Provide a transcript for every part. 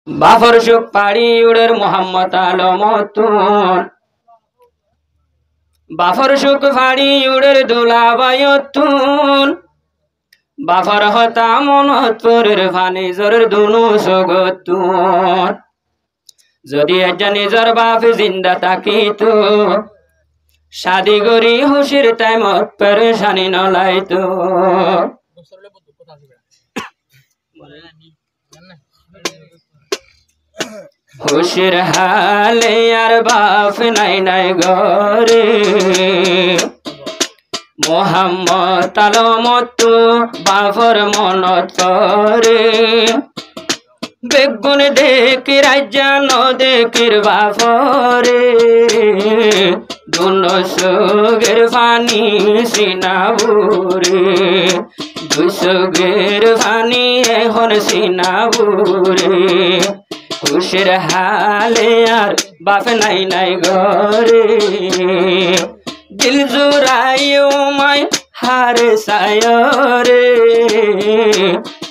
বাফর সুখ পাড়ি উড়ের মোহাম্মদ আলমতুন বাফর সুখ ফাড়ি উড়ের দুলাবায়তুন বাফর হতা মনতপুরের ফানি জোরের দুনু সগতুন যদি একজন নিজর বাপ জিন্দা থাকিত শাদি গরি হুশির টাইমত পেরেশানি নলাইতো হুশির হালে আর বাপ নাই নাই গরে মোহাম্মদ আলমতু বাফর মনত করে বেগুন দেখি রাজ্যা ন দেখির বাফরে দুনো সুগের পানি সিনাবুরে দুই সুগের পানি এখন সিনাবুরে খুশির হালে আর বাপ নাই নাই ঘরে দিল জুড়াইও মাই হারে সায়রে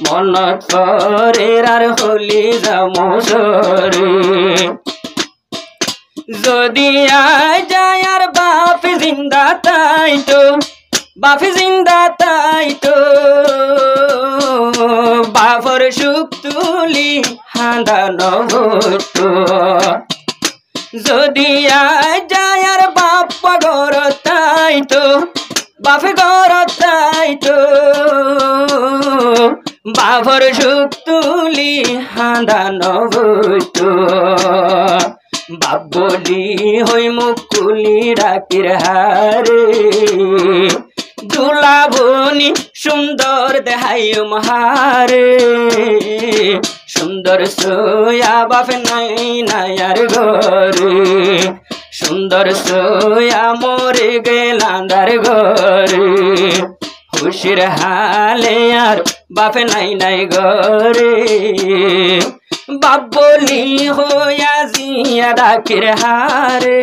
মনত পরে আর হলি যামসরে যদি আয় যায় আর বাপ জিন্দা তাইতো বাপ জিন্দা তাইতো বাপর সুখ তুলি হাঁদা নভতো যদি আয় যায় আর বাপ ঘর তাইতো বাপ ঘর তাইতো বাপর সুখ তুলি হাঁদা নভতো বাপ বলি হই মুকুলি রাখির হারে দুলাবনি সুন্দর দেহাইও মহারে সুন্দর সোয়া বাপ নাই নায়ার ঘরে সুন্দর সোয়া মরে গেলান্দার ঘরে হুশির হালে আর বাপ নাই নাই ঘরে বাপ বলি হইয়া জিয়া রাখির হারে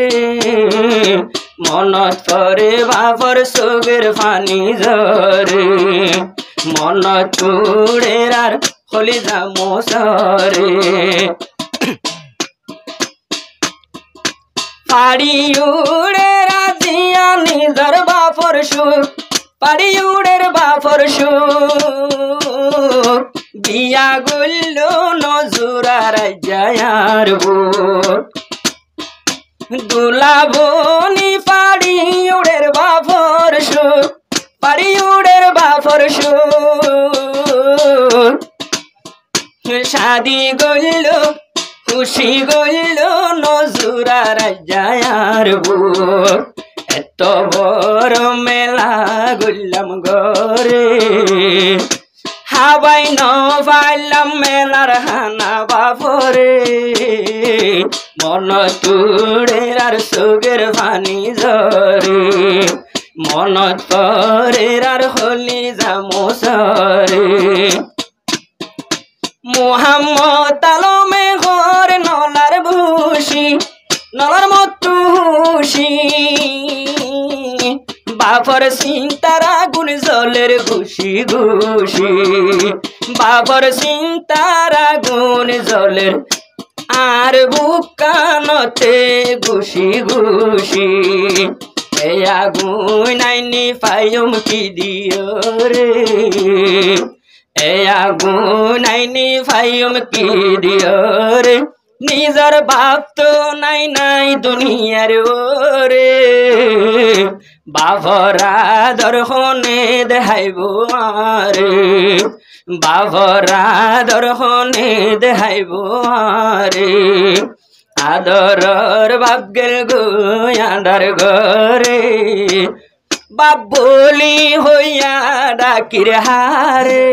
মনত করে বাপর সোগের ফানি জরে মনত তুড়ে আর হলি যামসরে পাড়ি উড়ে রাজিয়া নিজর বাপর সুখ পাড়ি উড়ের বাপর সুখ বিয়া গল্ল নজুরা রাজায়ার বুক দুলাবনি পাড়ি উড়ের বাপর সুখ পাড়ি উড়ের বাপর সুখ শাদি গল্ল খুশি গল্ল নজুরা রাজায়ার বুক এত বড় মেলা গল্লাম গরে হাবাই ন পাইলাম মেলার হানা বাপরে মন তুড়ে আর সুগের পানি জরে মনত পরে আর হলি যামসরে মোহাম্মদ আলমে ঘর নলার ভুষি নলার মতো হুশি বাপর চিন্তার আগুন জলের ঘুষি ঘুষি বাপর চিন্তার আগুন জলের আর বুকানতে ঘুষি ঘুষি এই আগুন নাইনি পাইম কি দিও রে এই আগুন নাইনি পাইম কি দিও রে নিজর বাপ তো নাই নাই দুনিয়ার ওরে বাবরা দর্শনে দেখাইব আরে বাবরা দর্শনে দেখাইব আরে আদরর বাপ গেল গোয়াদার ঘরে বাপ বলি হইয়া ডাকির হারে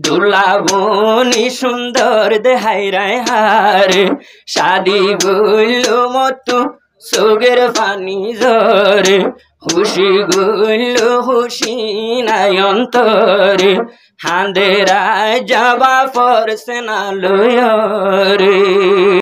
দুলাবনি সুন্দর দেহাই রায় হারে শাদি গইল মতো সোগের পানি জরে হুশি গইল হুশি নাই অন্তরে হাঁদেরা যাবা পরছে না লয়রে।